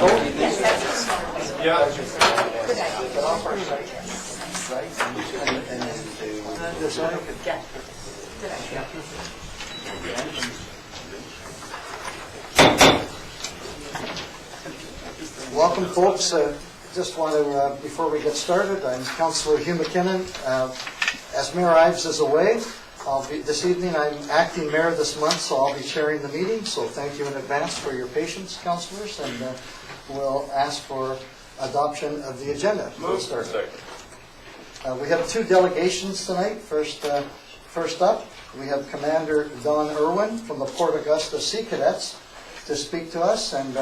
Yeah. Welcome, folks. Just want to, before we get started, I'm Councillor Hugh McKinnon. As Mayor Ives is away, this evening I'm acting mayor this month, so I'll be chairing the meeting. So thank you in advance for your patience, councillors, and we'll ask for adoption of the agenda. Move. Second. We have two delegations tonight. First up, we have Commander Don Irwin from the Port Augusta Sea Cadets to speak to us. And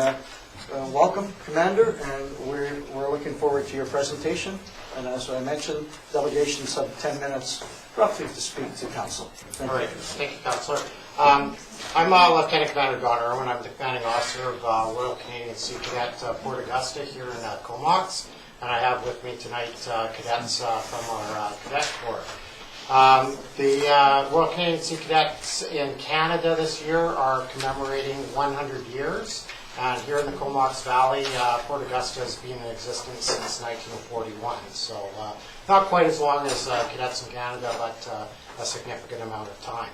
welcome, Commander, and we're looking forward to your presentation. And as I mentioned, delegations have 10 minutes roughly to speak to Council. Thank All right, you. thank you, Councillor. I'm Lieutenant Commander Don Irwin. I'm the commanding officer of Royal Canadian Sea Cadet Port Augusta here in Comox, and I have with me tonight cadets from our cadet corps. The Royal Canadian Sea Cadets in Canada this year are commemorating 100 years. And here in the Comox Valley, Port Augusta has been in existence since 1941. So not quite as long as cadets in Canada, but a significant amount of time.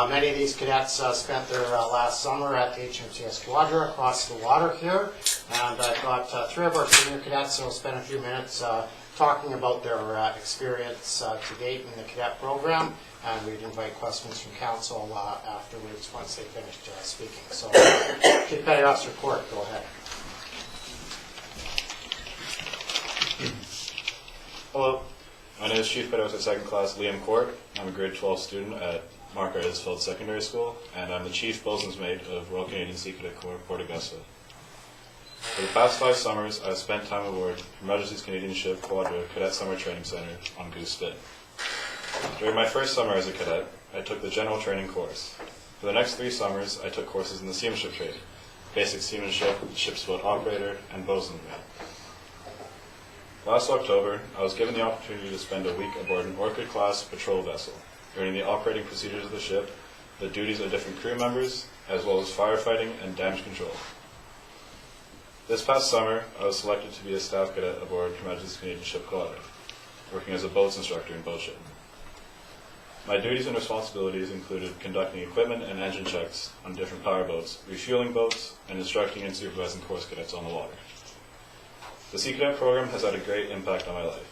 Many of these cadets spent their last summer at the HMCS Quadra across the water here. And I thought three of our senior cadets will spend a few minutes talking about their experience to date in the cadet program. And we'd invite questions from council afterwards once they finished speaking. So, Chief Petty Officer Court, go ahead. Hello, my name is Chief Petty Officer 2nd Class Liam Court. I'm a grade 12 student at Mark R. Isfield Secondary School, and I'm the Chief Bosun's Mate of Royal Canadian Sea Cadet Corps, Port Augusta. For the past 5 summers, I've spent time aboard Her Majesty's Canadian Ship Quadra Cadet Summer Training Center on Goose Spit. During my first summer as a cadet, I took the general training course. For the next 3 summers, I took courses in the seamanship trade, basic seamanship, ship's boat operator, and bosun's mate. Last October, I was given the opportunity to spend a week aboard an Orchid-class patrol vessel, learning the operating procedures of the ship, the duties of different crew members, as well as firefighting and damage control. This past summer, I was selected to be a staff cadet aboard Her Majesty's Canadian Ship Quadra, working as a boats instructor in boat shipping. My duties and responsibilities included conducting equipment and engine checks on different power boats, refueling boats, and instructing and supervising course cadets on the water. The Sea Cadet program has had a great impact on my life.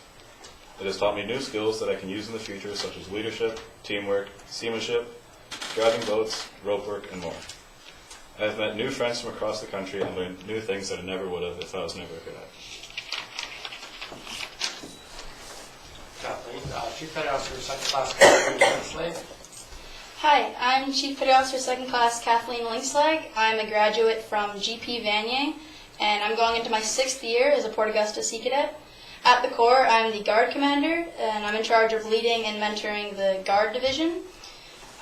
It has taught me new skills that I can use in the future, such as leadership, teamwork, seamanship, driving boats, rope work, and more. I have met new friends from across the country and learned new things that I never would have if I was never a cadet. Kathleen, Chief Petty Officer 2nd Class Kathleen Linkslag. Hi, I'm Chief Petty Officer 2nd Class Kathleen Linkslag. I'm a graduate from GP Vanier, and I'm going into my 6th year as a Port Augusta Sea Cadet. At the Corps, I'm the Guard Commander, and I'm in charge of leading and mentoring the Guard Division.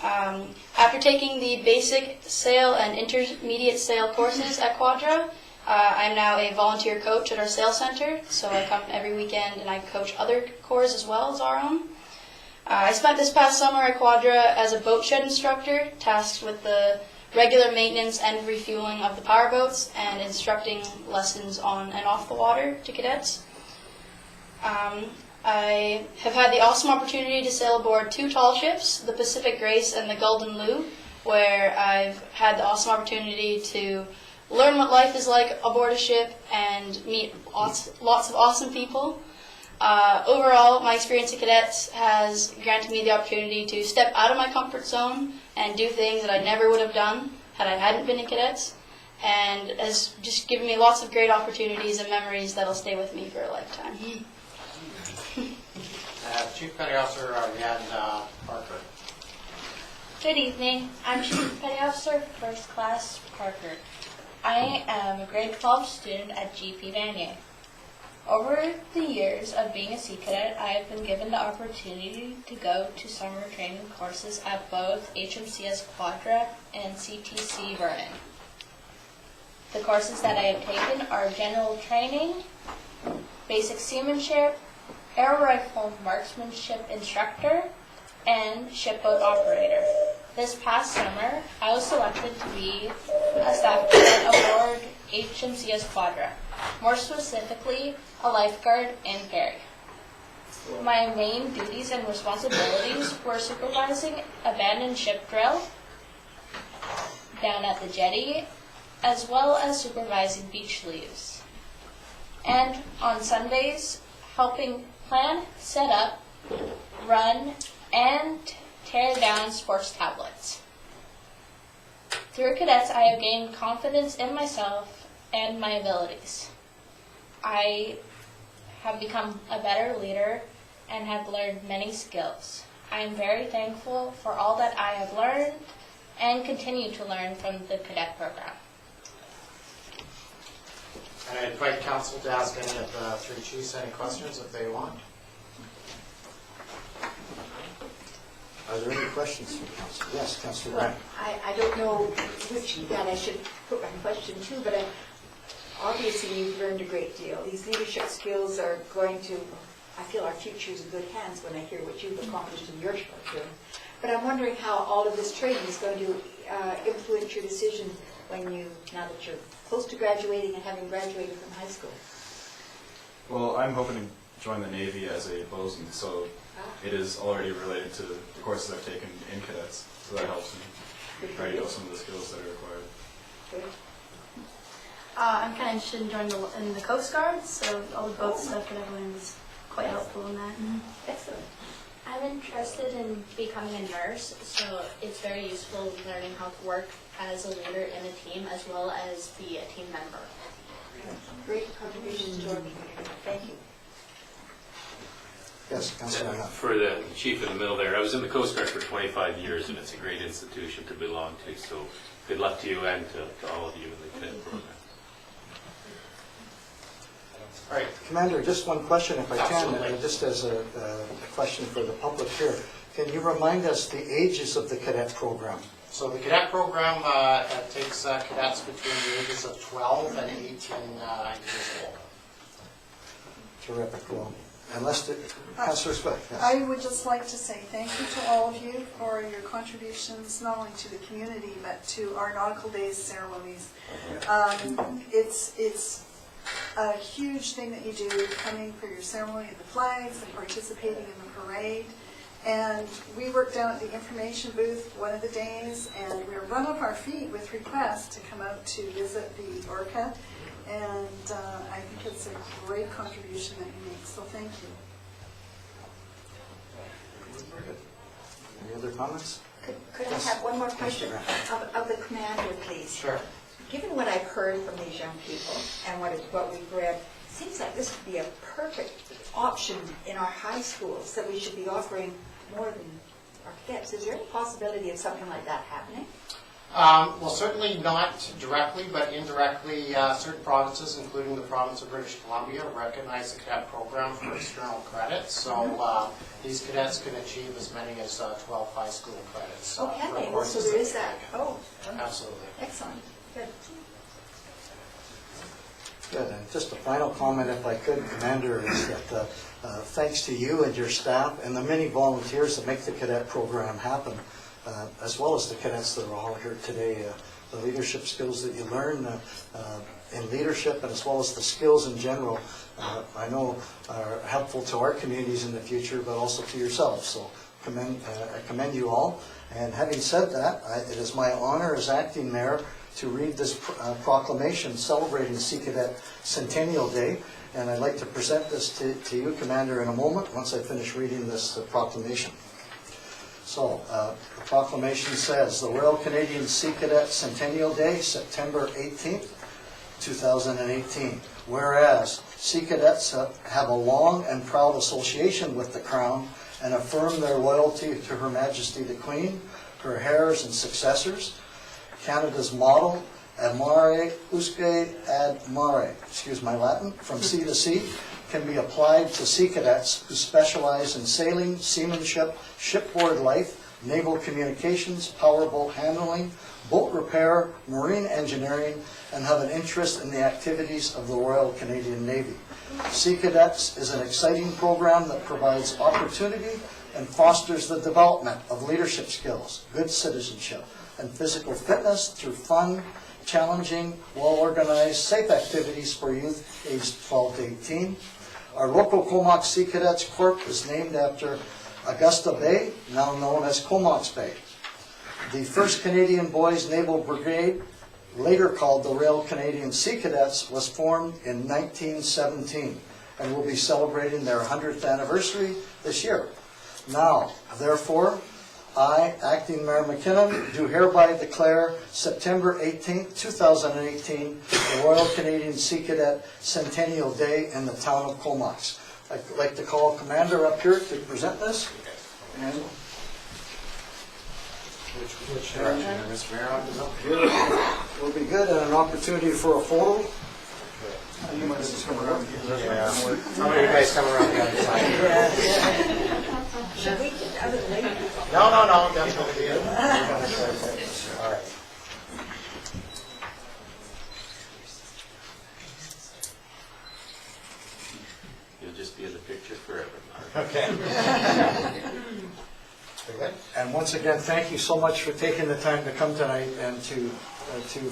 After taking the basic sail and intermediate sail courses at Quadra, I'm now a volunteer coach at our sail center, so I come every weekend and I coach other corps as well as our own. I spent this past summer at Quadra as a boat shed instructor, tasked with the regular maintenance and refueling of the power boats and instructing lessons on and off the water to cadets. I have had the awesome opportunity to sail aboard 2 tall ships, the Pacific Grace and the Golden Lou, where I've had the awesome opportunity to learn what life is like aboard a ship and meet lots of awesome people. Overall, my experience at cadets has granted me the opportunity to step out of my comfort zone and do things that I never would have done had I hadn't been in cadets, and has just given me lots of great opportunities and memories that'll stay with me for a lifetime. Chief Petty Officer Rhiannon Parker. Good evening. I'm Chief Petty Officer 1st Class Parker. I am a grade 12 student at GP Vanier. Over the years of being a Sea Cadet, I have been given the opportunity to go to summer training courses at both HMCS Quadra and CTC Vernon. The courses that I have taken are general training, basic seamanship, air rifle marksmanship instructor, and shipboat operator. This past summer, I was selected to be a staff cadet aboard HMCS Quadra, more specifically, a lifeguard in ferry. My main duties and responsibilities were supervising abandoned ship drill down at the jetty, as well as supervising beach leaves. And on Sundays, helping plan, set up, run, and tear down sports tablets. Through cadets, I have gained confidence in myself and my abilities. I have become a better leader and have learned many skills. I am very thankful for all that I have learned and continue to learn from the cadet program. And I invite council to ask any of the three chiefs any questions if they want. Are there any questions from council? Yes, Councillor Well, Grant. I don't know which that I should put my question to, but obviously you've learned a great deal. These leadership skills are going to, I feel our future is in good hands when I hear what you've accomplished in your short term. But I'm wondering how all of this training is going to influence your decision when you, now that you're close to graduating and having graduated from high school. Well, I'm hoping to join the Navy as a bosun, so it is already related to the courses I've taken in cadets, so that helps me ready to some of the skills that are required. Good. I'm kind of interested in joining in the Coast Guard, so all the boat stuff that I've learned is quite helpful in that. Excellent. I'm interested in becoming a nurse, so it's very useful learning how to work as a leader in a team as well as be a team member. Great contributions to our community. Thank you. Yes, Councillor Grant. For the chief in the middle there, I was in the Coast Guard for 25 years, and it's a great institution to belong to. So good luck to you and to all of you in the cadet program. All right. Commander, just one question if I can, Absolutely. just as a question for the public here. Can you remind us the ages of the cadet program? So the cadet program takes cadets between the ages of 12 and 18 years old. Terrific. Well, unless the, Councillor Swift, yes. I would just like to say thank you to all of you for your contributions, not only to the community, but to our Nautical Days ceremonies. It's a huge thing that you do, coming for your ceremony of the flags and participating in the parade. And we worked down at the information booth one of the days, and we were run off our feet with requests to come out to visit the Orca. And I think it's a great contribution that you make, so thank you. Any other comments? Could I Yes. have one more question Councillor of the commander, please? Sure. Given what I've heard from these young people and what we've read, it seems like this would be a perfect option in our high schools, that we should be offering more than our cadets. Is there any possibility of something like that happening? Well, certainly not directly, but indirectly, certain provinces, including the province of British Columbia, recognize the cadet program for external credits. So these cadets can achieve as many as 12 high school credits. Oh, can for they? So courses there that is they that. take. Oh, Absolutely. excellent. Good. Good. And just a final comment, if I could, Commander, is that thanks to you and your staff and the many volunteers that make the cadet program happen, as well as the cadets that are all here today, the leadership skills that you learn in leadership, and as well as the skills in general, I know are helpful to our communities in the future, but also to yourselves. So I commend you all. And having said that, it is my honor as acting mayor to read this proclamation celebrating Sea Cadet Centennial Day. And I'd like to present this to you, Commander, in a moment, once I finish reading this proclamation. So, the proclamation says, the Royal Canadian Sea Cadet Centennial Day, September 18th, 2018. Whereas, Sea Cadets have a long and proud association with the Crown and affirm their loyalty to Her Majesty the Queen, her heirs and successors. Canada's motto, ad mare usque ad mare, excuse my Latin, from sea to sea, can be applied to sea cadets who specialize in sailing, seamanship, shipboard life, naval communications, powerboat handling, boat repair, marine engineering, and have an interest in the activities of the Royal Canadian Navy. Sea Cadets is an exciting program that provides opportunity and fosters the development of leadership skills, good citizenship, and physical fitness through fun, challenging, well-organized, safe activities for youth aged 12 to 18. Our local Comox Sea Cadets Corps is named after Augusta Bay, now known as Comox Bay. The 1st Canadian Boys Naval Brigade, later called the Royal Canadian Sea Cadets, was formed in 1917 and will be celebrating their 100th anniversary this year. Now, therefore, I, Acting Mayor McKinnon, do hereby declare September 18, 2018, the Royal Canadian Sea Cadet Centennial Day in the town of Comox. I'd like to call Commander up here to present this. And Which direction, Mr. Mayor? will be good, and an opportunity for a photo. Yeah. Some of you guys come around the other side. Should we get out of the way? No, that's going to be it. All right. You'll just be in the picture forever, Mark. Okay. Very good. And once again, thank you so much for taking the time to come tonight and to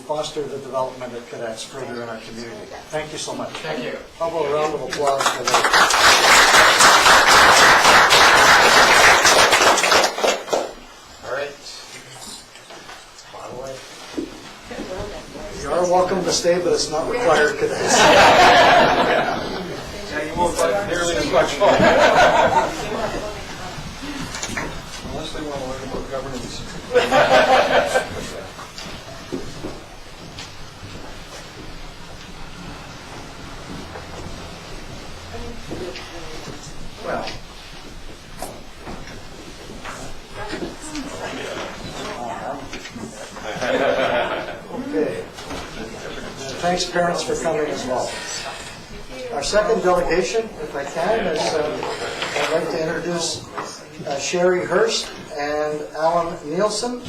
foster the development of cadets further in our community. Thank you so much. Thank you. How about a round of applause for that? All right. Bottom way. You are welcome to stay, but it's not required, cadets. Yeah, you won't find nearly as much fun. Unless they want to learn about governance. Well. Okay. Thanks, parents, for coming as well. Our second delegation, if I can, is I'd like to introduce Sherry Hurst and Alan Nielsen.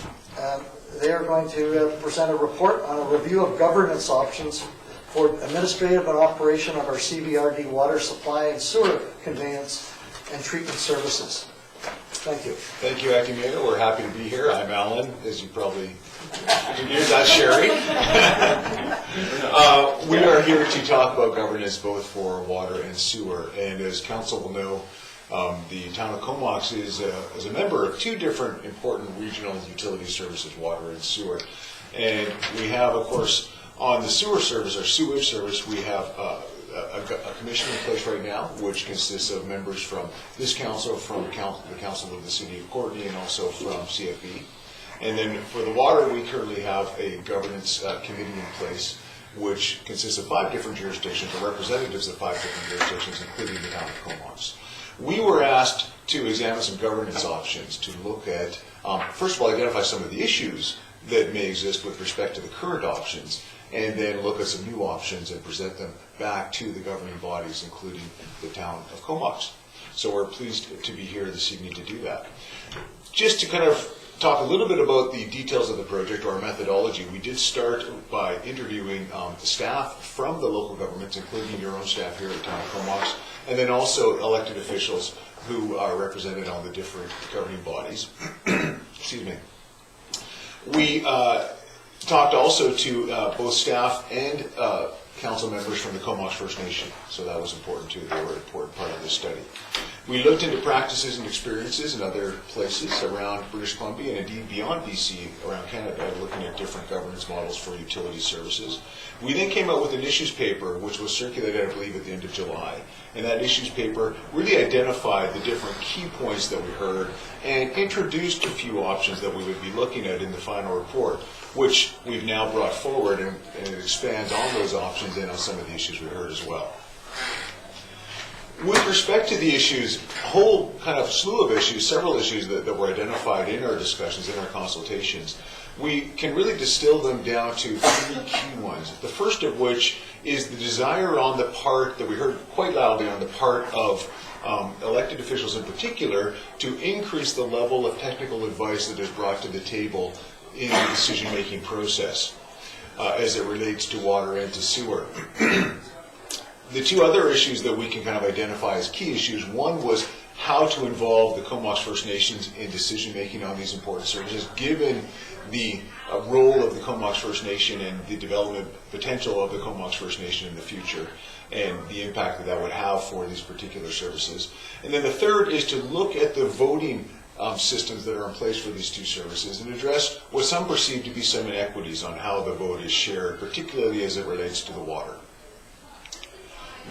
They are going to present a report on a review of governance options for administrative and operation of our CBRD water supply and sewer conveyance and treatment services. Thank you. Thank you, Acting Mayor. We're happy to be here. I'm Alan, as you probably knew. That's Sherry. We are here to talk about governance both for water and sewer. And as council will know, the town of Comox is a member of two different important regional utility services, water and sewer. And we have, of course, on the sewer service, our sewage service, we have a commission in place right now, which consists of members from this council, from the council of the city of Courtenay, and also from CFE. And then for the water, we currently have a governance committee in place, which consists of 5 different jurisdictions, or representatives of 5 different jurisdictions, including the town of Comox. We were asked to examine some governance options to look at, first of all, identify some of the issues that may exist with respect to the current options, and then look at some new options and present them back to the governing bodies, including the town of Comox. So we're pleased to be here this evening to do that. Just to kind of talk a little bit about the details of the project, or our methodology, we did start by interviewing the staff from the local governments, including your own staff here at the town of Comox, and then also elected officials who are represented on the different governing bodies. Excuse me. We talked also to both staff and council members from the Comox First Nation, so that was important too. They were an important part of this study. We looked into practices and experiences in other places around British Columbia and indeed beyond BC, around Canada, looking at different governance models for utility services. We then came out with an issues paper, which was circulated, I believe, at the end of July. And that issues paper really identified the different key points that we heard and introduced a few options that we would be looking at in the final report, which we've now brought forward, and it expands on those options and on some of the issues we heard as well. With respect to the issues, a whole kind of slew of issues, several issues that were identified in our discussions, in our consultations, we can really distill them down to 3 key ones. The first of which is the desire on the part, that we heard quite loudly on the part of elected officials in particular, to increase the level of technical advice that is brought to the table in the decision-making process as it relates to water and to sewer. The 2 other issues that we can kind of identify as key issues, one was how to involve the Comox First Nations in decision-making on these important services, given the role of the Comox First Nation and the development potential of the Comox First Nation in the future, and the impact that that would have for these particular services. And then the third is to look at the voting systems that are in place for these two services and address what some perceive to be some inequities on how the vote is shared, particularly as it relates to the water.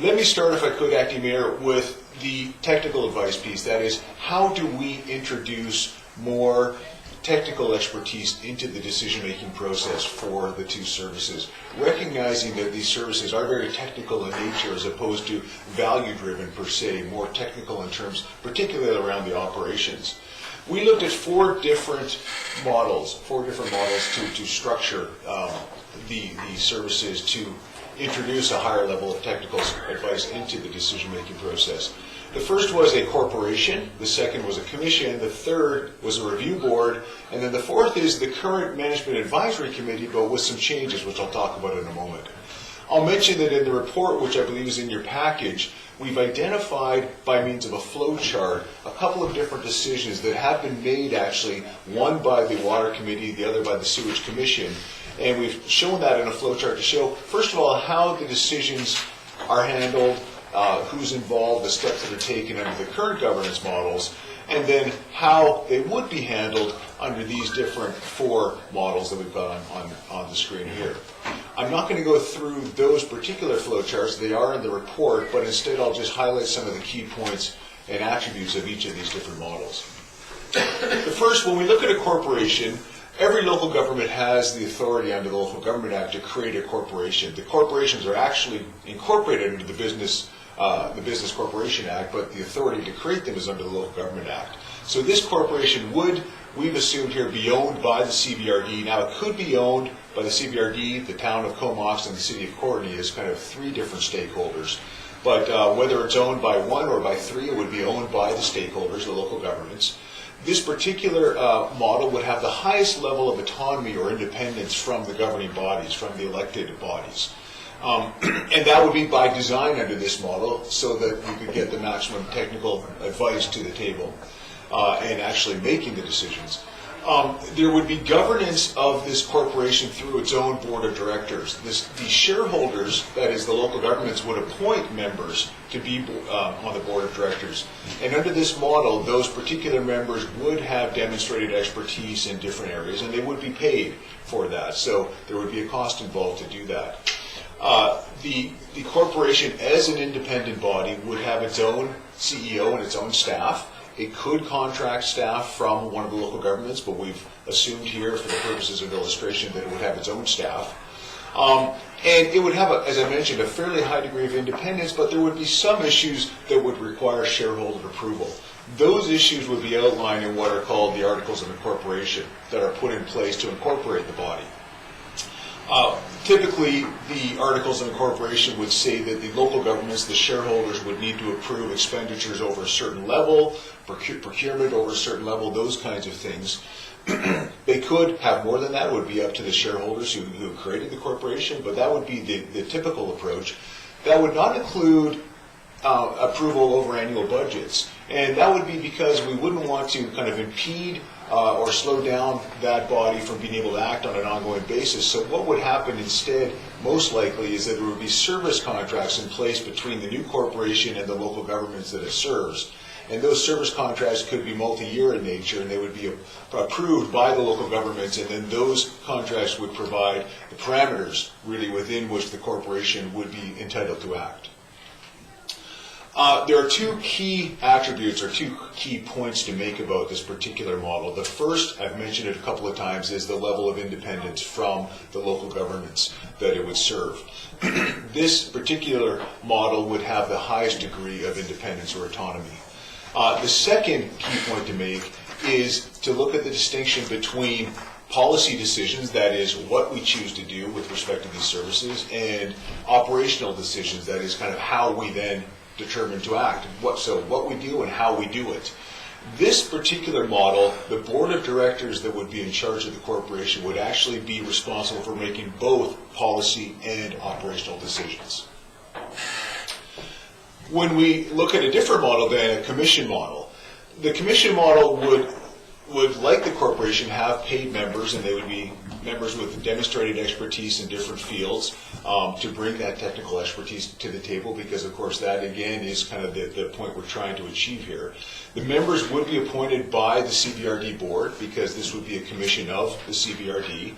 Let me start, if I could, Acting Mayor, with the technical advice piece. That is, how do we introduce more technical expertise into the decision-making process for the two services, recognizing that these services are very technical in nature as opposed to value-driven per se, more technical in terms, particularly around the operations. We looked at four different models to structure the services to introduce a higher level of technical advice into the decision-making process. The first was a corporation, the second was a commission, the third was a review board, and then the fourth is the current Management Advisory Committee, but with some changes, which I'll talk about in a moment. I'll mention that in the report, which I believe is in your package, we've identified by means of a flow chart a couple of different decisions that have been made, actually, one by the Water Committee, the other by the Sewage Commission, and we've shown that in a flow chart to show, first of all, how the decisions are handled, who's involved, the steps that are taken under the current governance models, and then how they would be handled under these different four models that we've got on the screen here. I'm not going to go through those particular flowcharts, they are in the report, but instead I'll just highlight some of the key points and attributes of each of these different models. The first, when we look at a corporation, every local government has the authority under the Local Government Act to create a corporation. The corporations are actually incorporated into the Business Corporation Act, but the authority to create them is under the Local Government Act. So this corporation would, we've assumed here, be owned by the CBRD. Now it could be owned by the CBRD, the town of Comox, and the city of Courtenay as kind of three different stakeholders. But whether it's owned by one or by three, it would be owned by the stakeholders, the local governments. This particular model would have the highest level of autonomy or independence from the governing bodies, from the elected bodies. And that would be by design under this model so that you could get the maximum technical advice to the table and actually making the decisions. There would be governance of this corporation through its own board of directors. The shareholders, that is the local governments, would appoint members to be on the board of directors. And under this model, those particular members would have demonstrated expertise in different areas, and they would be paid for that. So there would be a cost involved to do that. The corporation, as an independent body, would have its own CEO and its own staff. It could contract staff from one of the local governments, but we've assumed here, for the purposes of illustration, that it would have its own staff. And it would have, as I mentioned, a fairly high degree of independence, but there would be some issues that would require shareholder approval. Those issues would be outlined in what are called the Articles of Incorporation that are put in place to incorporate the body. Typically, the Articles of Incorporation would say that the local governments, the shareholders, would need to approve expenditures over a certain level, procurement over a certain level, those kinds of things. They could have more than that. It would be up to the shareholders who created the corporation, but that would be the typical approach. That would not include approval over annual budgets. And that would be because we wouldn't want to kind of impede or slow down that body from being able to act on an ongoing basis. So what would happen instead, most likely, is that there would be service contracts in place between the new corporation and the local governments that it serves. And those service contracts could be multi-year in nature, and they would be approved by the local governments, and then those contracts would provide the parameters, really, within which the corporation would be entitled to act. There are two key attributes or two key points to make about this particular model. The first, I've mentioned it a couple of times, is the level of independence from the local governments that it would serve. This particular model would have the highest degree of independence or autonomy. The second key point to make is to look at the distinction between policy decisions, that is what we choose to do with respect to these services, and operational decisions, that is kind of how we then determine to act. So what we do and how we do it. This particular model, the board of directors that would be in charge of the corporation would actually be responsible for making both policy and operational decisions. When we look at a different model than a commission model, The commission model would, like the corporation, have paid members, and they would be members with demonstrated expertise in different fields to bring that technical expertise to the table, because of course that again is kind of the point we're trying to achieve here. The members would be appointed by the CVRD board, because this would be a commission of the CVRD.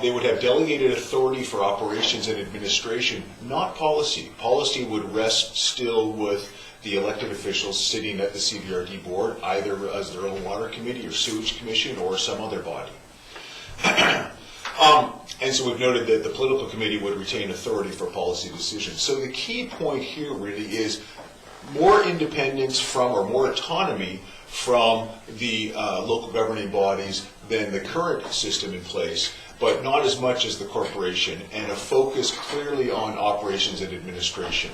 They would have delegated authority for operations and administration, not policy. Policy would rest still with the elected officials sitting at the CVRD board, either as their own water committee or sewage commission or some other body. And so we've noted that the political committee would retain authority for policy decisions. So the key point here really is more independence from, or more autonomy from the local governing bodies than the current system in place, but not as much as the corporation, and a focus clearly on operations and administration.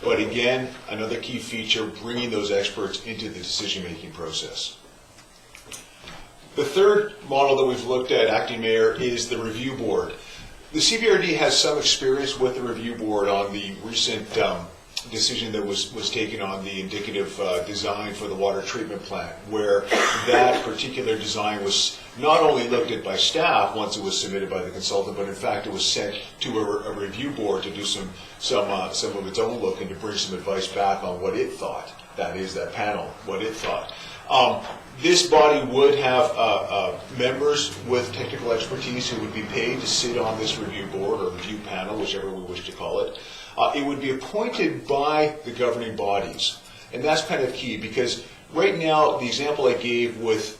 But again, another key feature, bringing those experts into the decision-making process. The third model that we've looked at, Acting Mayor, is the review board. The CVRD has some experience with the review board on the recent decision that was taken on the indicative design for the water treatment plant, where that particular design was not only looked at by staff once it was submitted by the consultant, but in fact it was sent to a review board to do some of its own look and to bring some advice back on what it thought. That is, that panel, what it thought. This body would have members with technical expertise who would be paid to sit on this review board or review panel, whichever we wish to call it. It would be appointed by the governing bodies. And that's kind of key, because right now, the example I gave with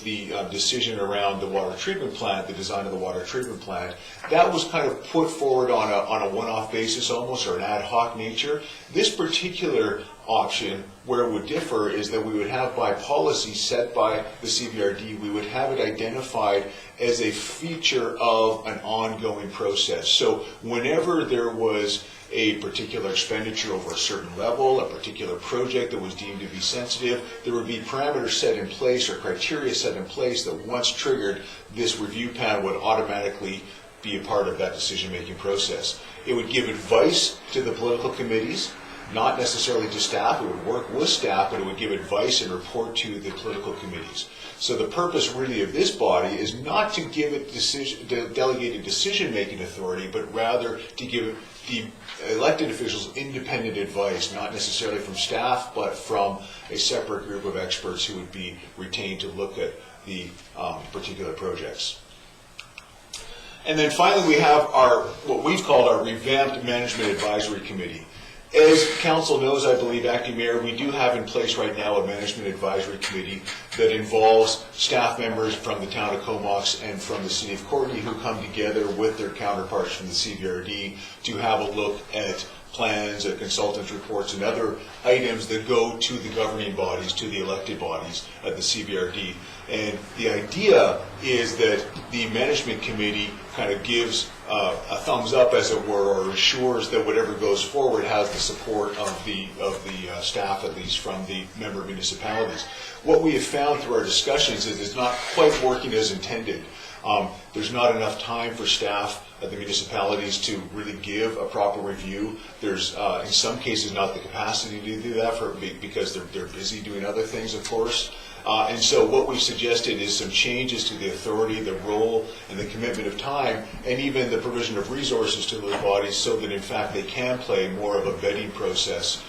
the decision around the water treatment plant, the design of the water treatment plant, that was kind of put forward on a one-off basis almost, or an ad hoc nature. This particular option, where it would differ, is that we would have, by policy set by the CVRD, we would have it identified as a feature of an ongoing process. So whenever there was a particular expenditure over a certain level, a particular project that was deemed to be sensitive, there would be parameters set in place or criteria set in place that once triggered, this review panel would automatically be a part of that decision-making process. It would give advice to the political committees, not necessarily to staff. It would work with staff, but it would give advice and report to the political committees. So the purpose really of this body is not to give it delegated decision-making authority, but rather to give the elected officials independent advice, not necessarily from staff, but from a separate group of experts who would be retained to look at the particular projects. And then finally, we have what we've called our revamped Management Advisory Committee. As council knows, I believe, Acting Mayor, we do have in place right now a Management Advisory Committee that involves staff members from the town of Comox and from the city of Courtenay who come together with their counterparts from the CVRD to have a look at plans, at consultant reports, and other items that go to the governing bodies, to the elected bodies at the CVRD. And the idea is that the management committee kind of gives a thumbs up, as it were, or assures that whatever goes forward has the support of the staff, at least from the member municipalities. What we have found through our discussions is it's not quite working as intended. There's not enough time for staff at the municipalities to really give a proper review. There's, in some cases, not the capacity to do that because they're busy doing other things, of course. And so what we've suggested is some changes to the authority, the role, and the commitment of time, and even the provision of resources to those bodies so that, in fact, they can play more of a vetting process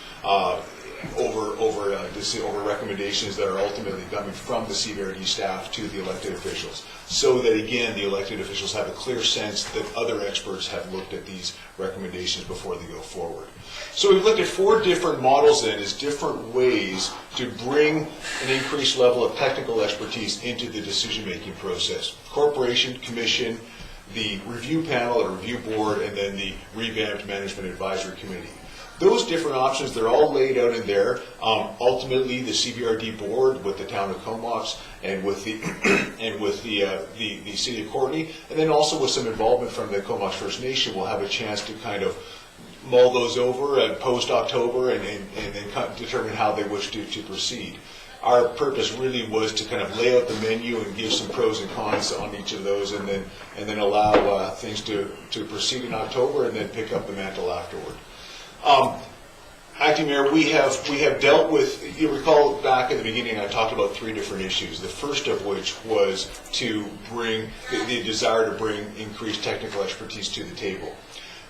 over recommendations that are ultimately coming from the CVRD staff to the elected officials, so that, again, the elected officials have a clear sense that other experts have looked at these recommendations before they go forward. So we've looked at 4 different models then as different ways to bring an increased level of technical expertise into the decision-making process. Corporation, commission, the review panel or review board, and then the revamped Management Advisory Committee. Those different options, they're all laid out in there. Ultimately, the CVRD board with the town of Comox and with the city of Courtenay, and then also with some involvement from the Comox First Nation, will have a chance to kind of mull those over and post-October and then determine how they wish to proceed. Our purpose really was to kind of lay out the menu and give some pros and cons on each of those, and then allow things to proceed in October and then pick up the mantle afterward. Acting Mayor, we have dealt with, you recall back at the beginning, I talked about 3 different issues. The first of which was to bring, the desire to bring increased technical expertise to the table.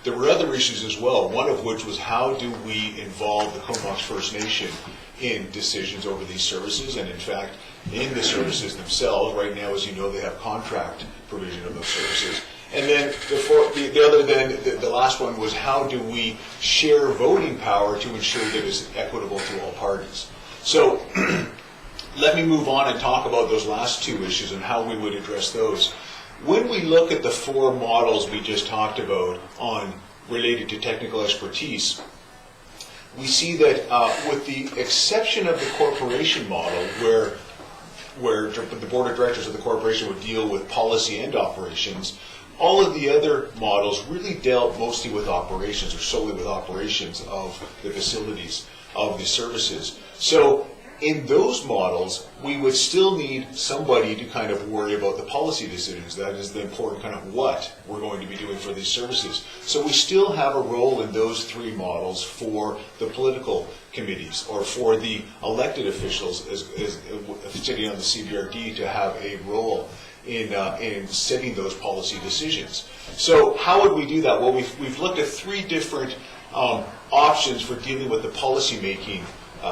There were other issues as well, one of which was how do we involve the Comox First Nation in decisions over these services, and in fact, in the services themselves. Right now, as you know, they have contract provision of those services. And then the last one was how do we share voting power to ensure that it's equitable to all parties. So let me move on and talk about those last 2 issues and how we would address those. When we look at the 4 models we just talked about on related to technical expertise, we see that with the exception of the corporation model, where the board of directors of the corporation would deal with policy and operations, all of the other models really dealt mostly with operations, or solely with operations of the facilities, of the services. So in those models, we would still need somebody to kind of worry about the policy decisions. That is the important kind of what we're going to be doing for these services. So we still have a role in those 3 models for the political committees, or for the elected officials as sitting on the CBRD to have a role in setting those policy decisions. So how would we do that? Well, we've looked at 3 different options for dealing with the policy making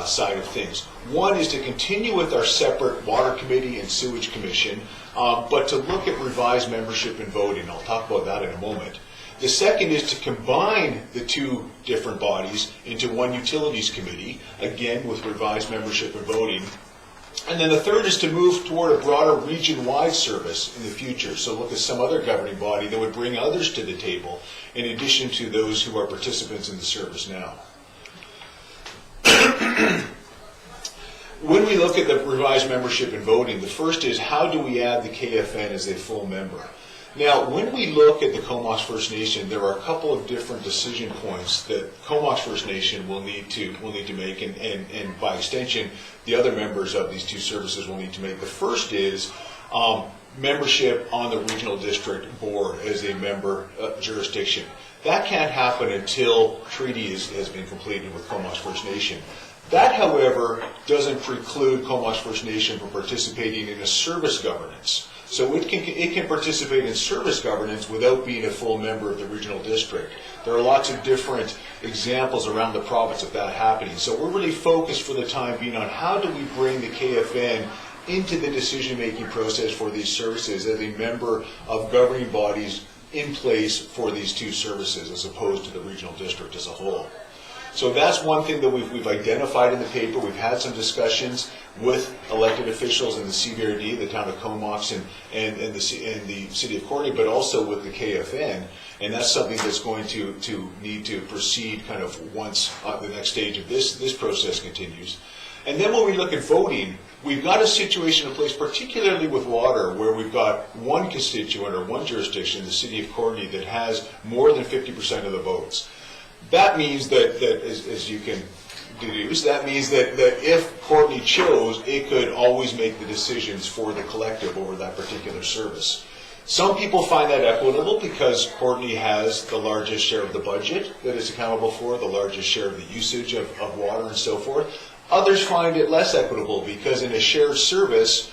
side of things. One is to continue with our separate Water Committee and Sewage Commission, but to look at revised membership and voting. I'll talk about that in a moment. The second is to combine the 2 different bodies into one Utilities Committee, again with revised membership and voting. And then the third is to move toward a broader region-wide service in the future. So look at some other governing body that would bring others to the table, in addition to those who are participants in the service now. When we look at the revised membership and voting, the first is how do we add the KFN as a full member? Now, when we look at the Comox First Nation, there are a couple of different decision points that Comox First Nation will need to make, and by extension, the other members of these 2 services will need to make. The first is membership on the regional district board as a member jurisdiction. That can't happen until treaty has been completed with Comox First Nation. That, however, doesn't preclude Comox First Nation from participating in a service governance. So it can participate in service governance without being a full member of the regional district. There are lots of different examples around the province of that happening. So we're really focused for the time being on how do we bring the KFN into the decision-making process for these services as a member of governing bodies in place for these 2 services as opposed to the regional district as a whole. So that's one thing that we've identified in the paper. We've had some discussions with elected officials in the CBRD, the town of Comox, and the city of Courtenay, but also with the KFN. And that's something that's going to need to proceed kind of once the next stage of this process continues. And then when we look at voting, we've got a situation in place, particularly with water, where we've got one constituent or one jurisdiction, the city of Courtenay, that has more than 50% of the votes. That means that as you can deduce, that means that if Courtenay chose, it could always make the decisions for the collective over that particular service. Some people find that equitable because Courtenay has the largest share of the budget that it's accountable for, the largest share of the usage of water and so forth. Others find it less equitable because in a shared service,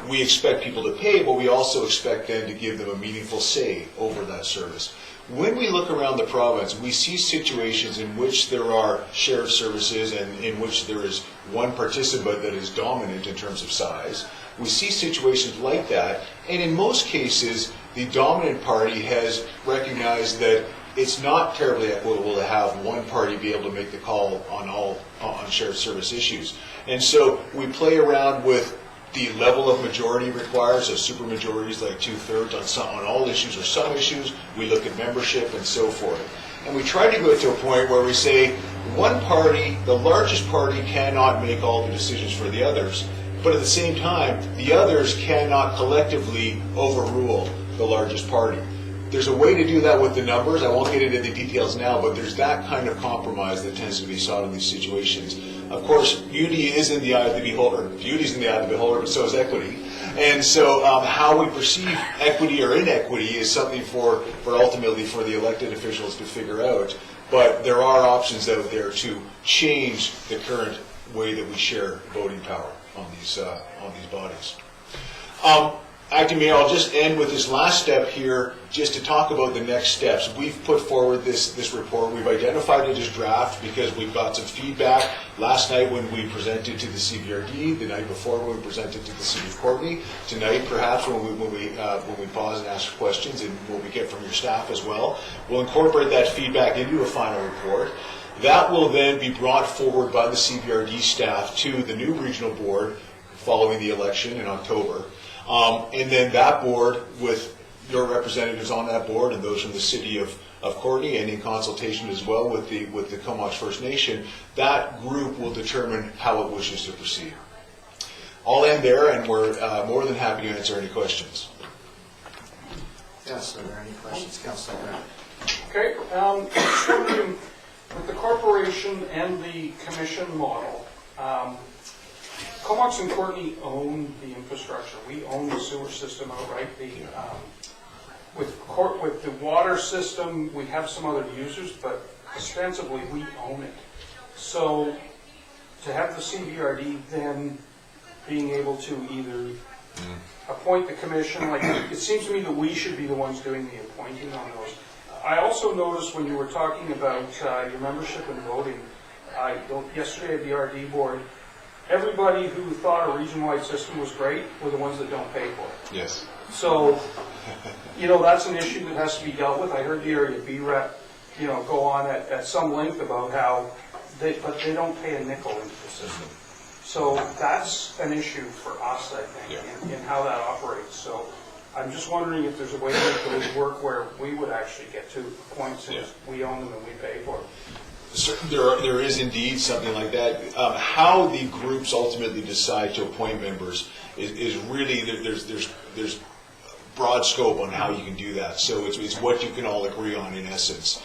we expect people to pay, but we also expect them to give them a meaningful say over that service. When we look around the province, we see situations in which there are shared services and in which there is one participant that is dominant in terms of size. We see situations like that, and in most cases, the dominant party has recognized that it's not terribly equitable to have one party be able to make the call on shared service issues. And so we play around with the level of majority required, so supermajorities like 2/3 on all issues or some issues. We look at membership and so forth. And we try to go to a point where we say one party, the largest party, cannot make all the decisions for the others, but at the same time, the others cannot collectively overrule the largest party. There's a way to do that with the numbers. I won't get into the details now, but there's that kind of compromise that tends to be sought in these situations. Of course, beauty is in the eye of the beholder. Beauty is in the eye of the beholder, but so is equity. And so how we perceive equity or inequity is something for ultimately for the elected officials to figure out. but there are options out there to change the current way that we share voting power on these bodies. Acting Mayor, I'll just end with this last step here, just to talk about the next steps. We've put forward this report. We've identified it as draft because we've got some feedback last night when we presented to the CBRD, the night before when we presented to the City of Courtenay, tonight perhaps when we pause and ask questions, and what we get from your staff as well. We'll incorporate that feedback into a final report. That will then be brought forward by the CBRD staff to the new regional board following the election in October. And then that board, with your representatives on that board and those from the City of Courtenay, and in consultation as well with the Comox First Nation, that group will determine how it wishes to proceed. I'll end there, and we're more than happy to answer any questions. Yes, are there any questions, Councilor Brown? Okay, just wondering, with the corporation and the commission model, Comox and Courtenay own the infrastructure. We own the sewer system outright. With the water system, we have some other users, but ostensibly we own it. So to have the CBRD then being able to either appoint the commission, like it seems to me that we should be the ones doing the appointing on those. I also noticed when you were talking about your membership and voting, yesterday at the RD board, everybody who thought a region-wide system was great were the ones that don't pay for it. Yes. So, that's an issue that has to be dealt with. I heard the Area B rep, go on at some length about how they don't pay a nickel into the system. So that's an issue for us, I think, in how that operates. So I'm just wondering if there's a way to make those work where we would actually get to points since we own them and we pay for them. There is indeed something like that. How the groups ultimately decide to appoint members is really, there's broad scope on how you can do that. So it's what you can all agree on in essence.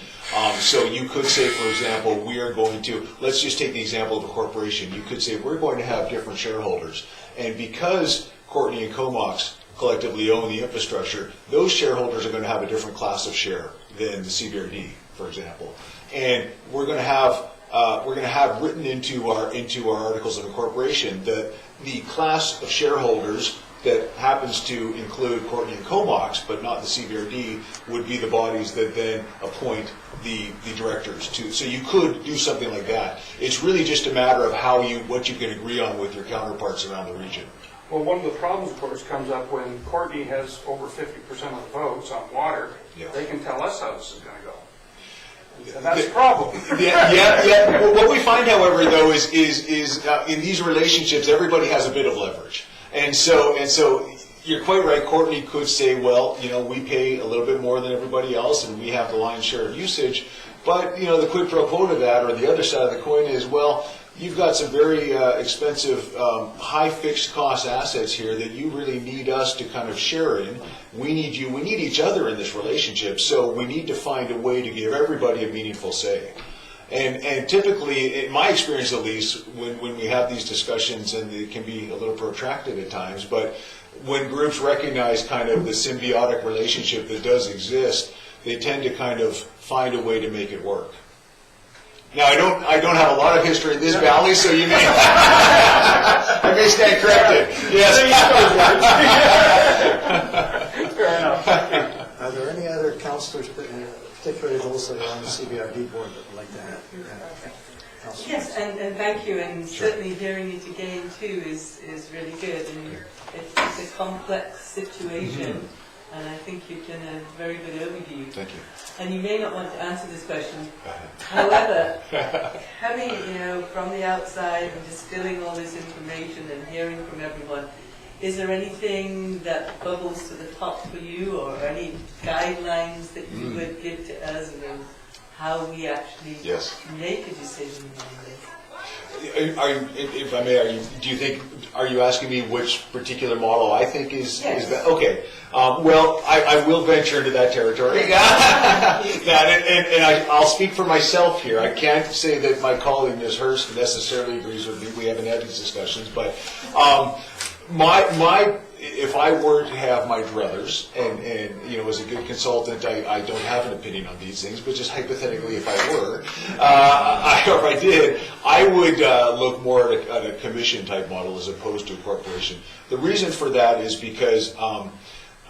So you could say, for example, we are going to, let's just take the example of a corporation. You could say we're going to have different shareholders. And because Courtenay and Comox collectively own the infrastructure, those shareholders are going to have a different class of share than the CBRD, for example. And we're going to have written into our articles of incorporation that the class of shareholders that happens to include Courtenay and Comox, but not the CBRD, would be the bodies that then appoint the directors to. So you could do something like that. It's really just a matter of what you can agree on with your counterparts around the region. Well, one of the problems, of course, comes up when Courtenay has over 50% of the votes on water. Yeah. They can tell us how this is going to go. And that's a problem. Yeah. Well, what we find, however, though, is in these relationships, everybody has a bit of leverage. And so you're quite right. Courtenay could say, well, we pay a little bit more than everybody else, and we have the lion's share of usage. But the quid pro quo to that, or the other side of the coin, is, well, you've got some very expensive, high fixed cost assets here that you really need us to kind of share in. We need you. We need each other in this relationship. So we need to find a way to give everybody a meaningful say. And typically, in my experience at least, when we have these discussions, and it can be a little protracted at times, but when groups recognize kind of the symbiotic relationship that does exist, they tend to kind of find a way to make it work. Now, I don't have a lot of history in this valley, so you may I may stand corrected. Yes. Fair enough. Are there any other councillors, particularly those that are on the CBRD board, that would like to have? Councillor? Yes, and thank you, and certainly hearing it again too is really good, and it's a complex situation, and I think you've done a very good overview. Thank you. And you may not want to answer this question. However, having, from the outside and distilling all this information and hearing from everyone, is there anything that bubbles to the top for you, or any guidelines that you would give to us about how we actually make a decision on this? If I may, are you asking me which particular model I think is that? Okay. Well, I will venture into that territory. and I'll speak for myself here. I can't say that my colleague, Ms. Hurst, necessarily agrees with me. We haven't had these discussions, but my if I were to have my druthers, and as a good consultant, I don't have an opinion on these things, but just hypothetically, if I were, or if I did, I would look more at a commission type model as opposed to a corporation. The reason for that is because I'm